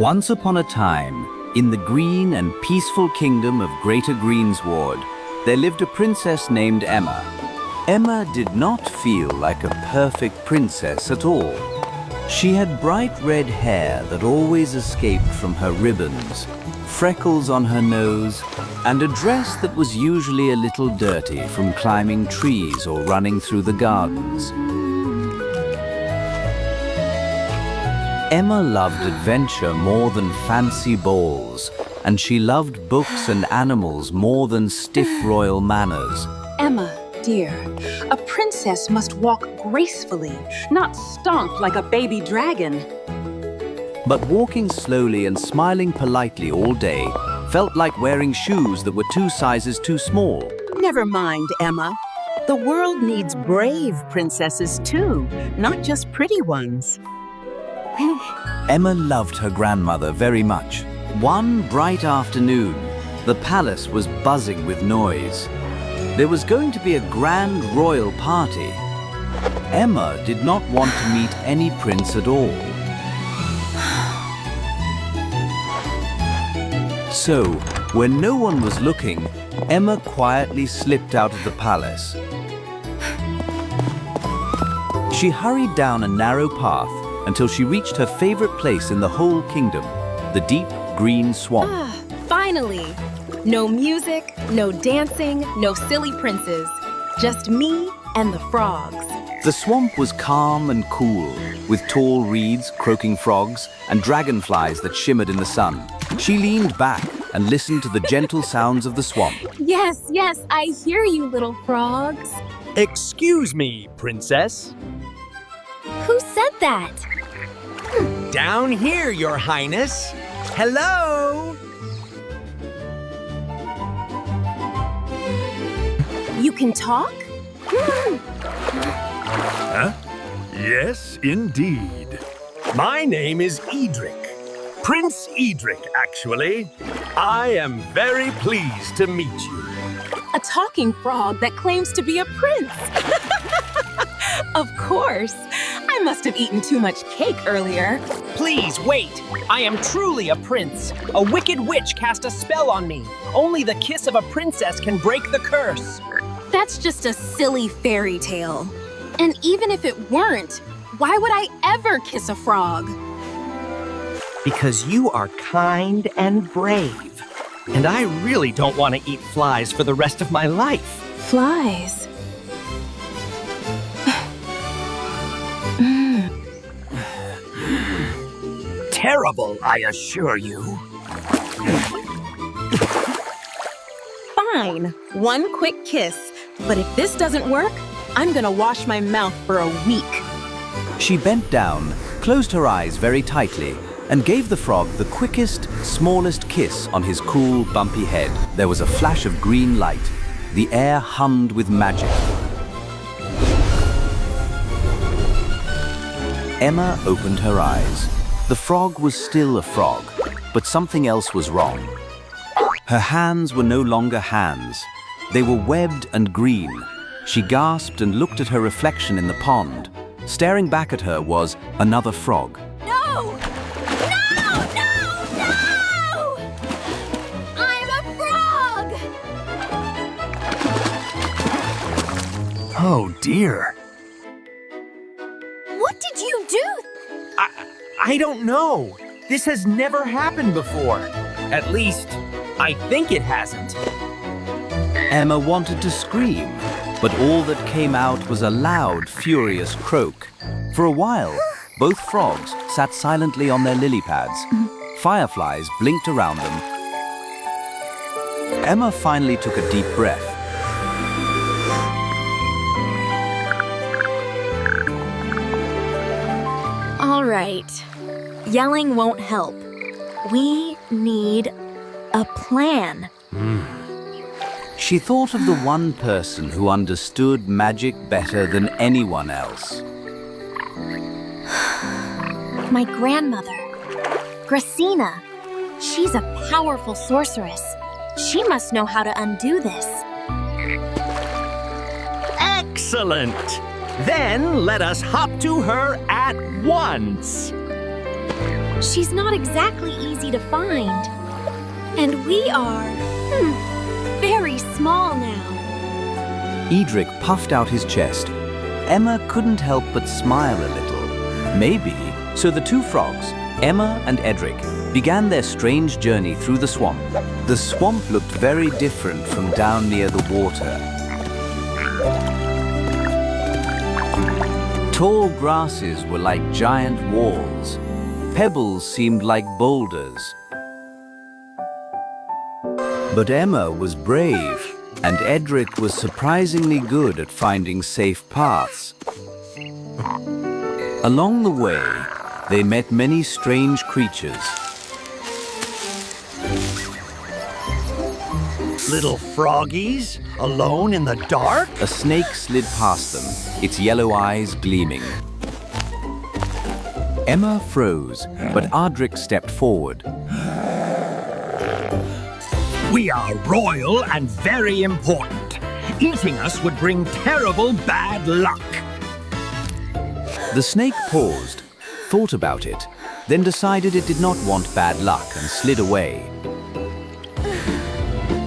Once upon a time, in the green and peaceful kingdom of Greater Greensward, there lived a princess named Emma. Emma did not feel like a perfect princess at all. She had bright red hair that always escaped from her ribbons, freckles on her nose, and a dress that was usually a little dirty from climbing trees or running through the gardens. Emma loved adventure more than fancy balls, and she loved books and animals more than stiff royal manners. Emma, dear, a princess must walk gracefully, not stomp like a baby dragon. But walking slowly and smiling politely all day felt like wearing shoes that were 2 sizes too small. Never mind, Emma. The world needs brave princesses too, not just pretty ones. Emma loved her grandmother very much. One bright afternoon, the palace was buzzing with noise. There was going to be a grand royal party. Emma did not want to meet any prince at all. So, when no one was looking, Emma quietly slipped out of the palace. She hurried down a narrow path until she reached her favorite place in the whole kingdom, the deep green swamp. Finally! No music, no dancing, no silly princes. Just me and the frogs. The swamp was calm and cool, with tall reeds, croaking frogs, and dragonflies that shimmered in the sun. She leaned back and listened to the gentle sounds of the swamp. Yes, yes, I hear you, little frogs. Excuse me, princess. Who said that? Down here, your highness. Hello? You can talk? Huh? Yes, indeed. My name is Edric. Prince Edric, actually. I am very pleased to meet you. A talking frog that claims to be a prince. Of course. I must have eaten too much cake earlier. Please, wait! I am truly a prince. A wicked witch cast a spell on me. Only the kiss of a princess can break the curse. That's just a silly fairy tale. And even if it weren't, why would I ever kiss a frog? Because you are kind and brave. And I really don't want to eat flies for the rest of my life. Flies? Terrible, I assure you. Fine, one quick kiss. But if this doesn't work, I'm gonna wash my mouth for a week. She bent down, closed her eyes very tightly, and gave the frog the quickest, smallest kiss on his cool, bumpy head. There was a flash of green light. The air hummed with magic. Emma opened her eyes. The frog was still a frog, but something else was wrong. Her hands were no longer hands. They were webbed and green. She gasped and looked at her reflection in the pond. Staring back at her was another frog. No! No! No! No! I'm a frog! Oh, dear. What did you do? I don't know. This has never happened before. At least, I think it hasn't. Emma wanted to scream, but all that came out was a loud, furious croak. For a while, both frogs sat silently on their lily pads. Fireflies blinked around them. Emma finally took a deep breath. All right. Yelling won't help. We need a plan. She thought of the one person who understood magic better than anyone else. My grandmother, Gracina. She's a powerful sorceress. She must know how to undo this. Excellent! Then let us hop to her at once. She's not exactly easy to find. And we are, very small now. Edric puffed out his chest. Emma couldn't help but smile a little. Maybe. So the two frogs, Emma and Edric, began their strange journey through the swamp. The swamp looked very different from down near the water. Tall grasses were like giant walls. Pebbles seemed like boulders. But Emma was brave, and Edric was surprisingly good at finding safe paths. Along the way, they met many strange creatures. Little froggies, alone in the dark? A snake slid past them, its yellow eyes gleaming. Emma froze, but Ardric stepped forward. We are royal and very important. Eating us would bring terrible bad luck. The snake paused, thought about it, then decided it did not want bad luck and slid away.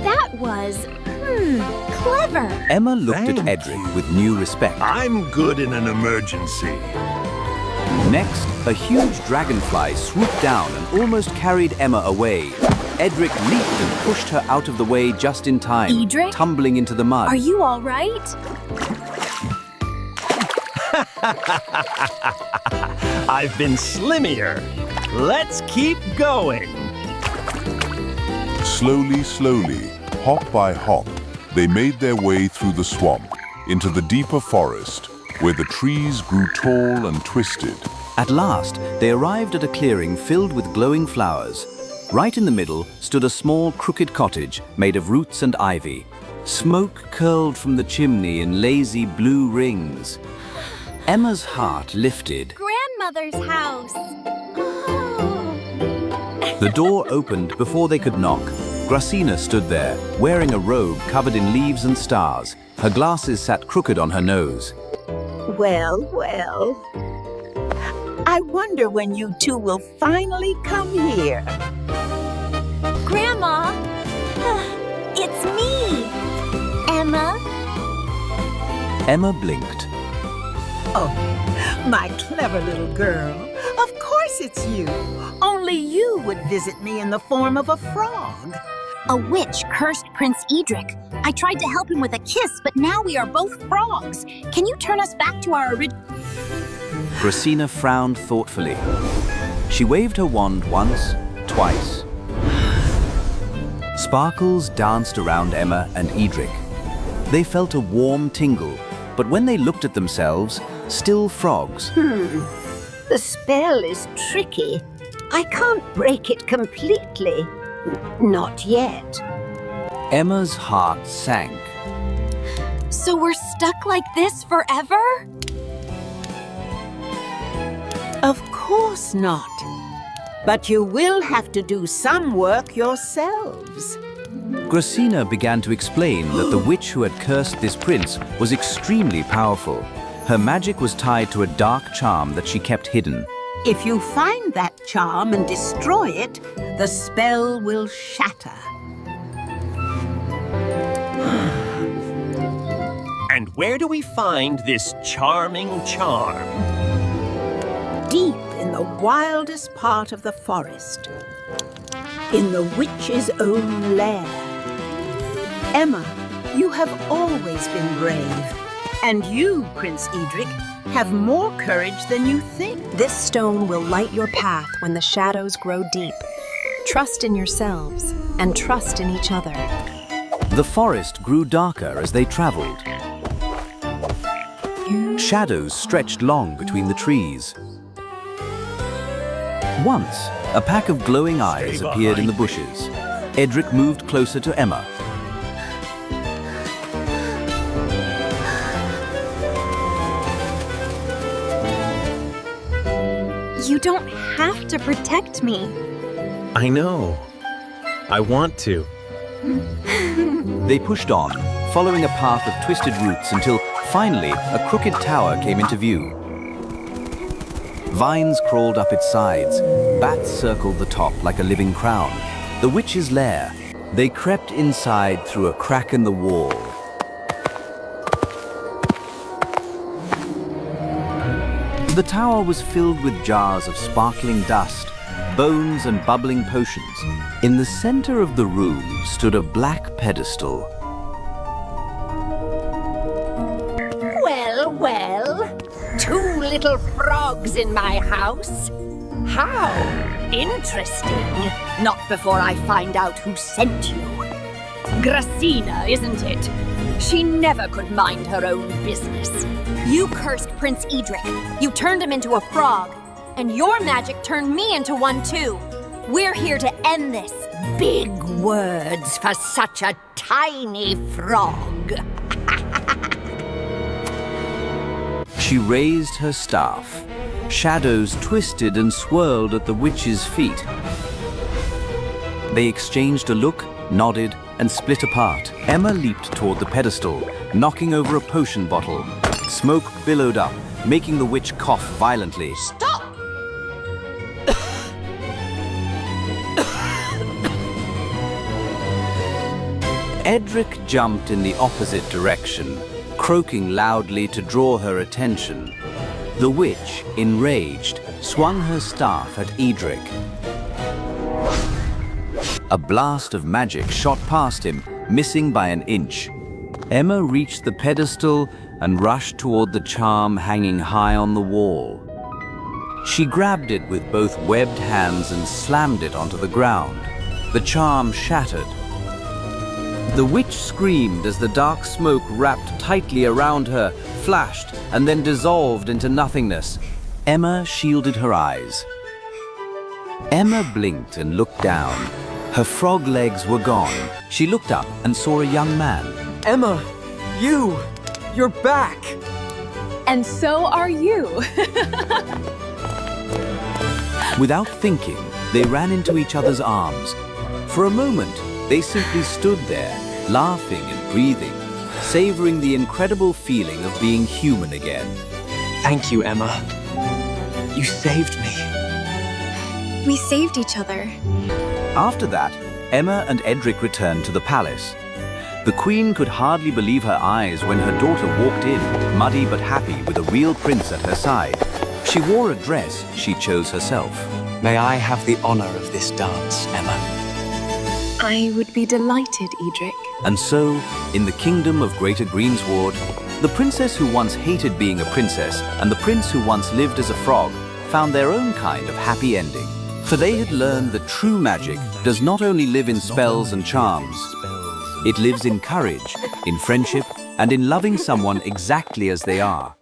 That was, clever. Emma looked Thank at Edric you. with new respect. I'm good in an emergency. Next, a huge dragonfly swooped down and almost carried Emma away. Edric leaped and pushed her out of the way just in time, Edric? tumbling into the mud. Are you all right? I've been slimmier. Let's keep going. Slowly, slowly, hop by hop, they made their way through the swamp into the deeper forest, where the trees grew tall and twisted. At last, they arrived at a clearing filled with glowing flowers. Right in the middle stood a small crooked cottage made of roots and ivy. Smoke curled from the chimney in lazy blue rings. Emma's heart lifted. Grandmother's house. The door opened before they could knock. Gracina stood there, wearing a robe covered in leaves and stars. Her glasses sat crooked on her nose. Well, well. I wonder when you two will finally come here. Grandma, it's me, Emma. Emma blinked. Oh, my clever little girl. Of course it's you. Only you would visit me in the form of a frog. A witch cursed Prince Edric. I tried to help him with a kiss, but now we are both frogs. Can you turn us back to our original... Gracina frowned thoughtfully. She waved her wand once, twice. Sparkles danced around Emma and Edric. They felt a warm tingle, but when they looked at themselves, still frogs. The spell is tricky. I can't break it completely. Not yet. Emma's heart sank. So we're stuck like this forever? Of course not. But you will have to do some work yourselves. Gracina began to explain that the witch who had cursed this prince was extremely powerful. Her magic was tied to a dark charm that she kept hidden. If you find that charm and destroy it, the spell will shatter. And where do we find this charming charm? Deep in the wildest part of the forest. In the witch's own lair. Emma, you have always been brave. And you, Prince Edric, have more courage than you think. This stone will light your path when the shadows grow deep. Trust in yourselves and trust in each other. The forest grew darker as they traveled. Shadows stretched long between the trees. Once, a pack of glowing eyes appeared in the bushes. Edric moved closer to Emma. You don't have to protect me. I know. I want to. They pushed on, following a path of twisted roots until, finally, a crooked tower came into view. Vines crawled up its sides. Bats circled the top like a living crown. The witch's lair. They crept inside through a crack in the wall. The tower was filled with jars of sparkling dust, bones and bubbling potions. In the center of the room stood a black pedestal. Well, well, 2 little frogs in my house. How interesting. Not before I find out who sent you. Gracina, isn't it? She never could mind her own business. You cursed Prince Edric. You turned him into a frog. And your magic turned me into one too. We're here to end this. Big words for such a tiny frog. She raised her staff. Shadows twisted and swirled at the witch's feet. They exchanged a look, nodded, and split apart. Emma leaped toward the pedestal, knocking over a potion bottle. Smoke billowed up, making the witch cough violently. Stop! Edric jumped in the opposite direction, croaking loudly to draw her attention. The witch, enraged, swung her staff at Edric. A blast of magic shot past him, missing by an inch. Emma reached the pedestal and rushed toward the charm hanging high on the wall. She grabbed it with both webbed hands and slammed it onto the ground. The charm shattered. The witch screamed as the dark smoke wrapped tightly around her, flashed, and then dissolved into nothingness. Emma shielded her eyes. Emma blinked and looked down. Her frog legs were gone. She looked up and saw a young man. Emma, you're back. And so are you. Without thinking, they ran into each other's arms. For a moment, they simply stood there, laughing and breathing, savoring the incredible feeling of being human again. Thank you, Emma. You saved me. We saved each other. After that, Emma and Edric returned to the palace. The queen could hardly believe her eyes when her daughter walked in, muddy but happy, with a real prince at her side. She wore a dress she chose herself. May I have the honor of this dance, Emma? I would be delighted, Edric. And so, in the kingdom of Greater Greensward, the princess who once hated being a princess and the prince who once lived as a frog found their own kind of happy ending. For they had learned that true magic does not only live in spells and charms. It lives in courage, in friendship, and in loving someone exactly as they are.